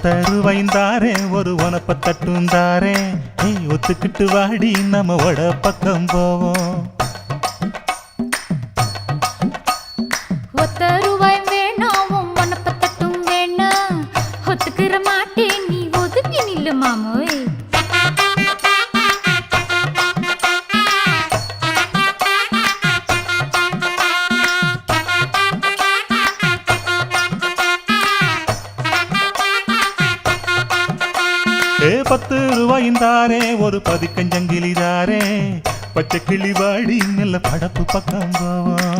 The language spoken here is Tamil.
ஒத்தருவைந்தாரே ஒரு உனப்ப தட்டுந்தாரே ஒத்துக்கிட்டு வாடி நம்ம வட பக்கம் போவோம். ஒத்த ரூபாய் வேணாம் உனப்ப தட்டும் வேணாம் ஒத்துக்கிற மாட்டே நீ ஒதுங்கி நில்லு மாமோய். ₹10 ஒரு பதிக்கஞ்சங்கிலிதாரே பச்சை கிளி வாடி நல்ல படப்பு பக்கம் போவோம்.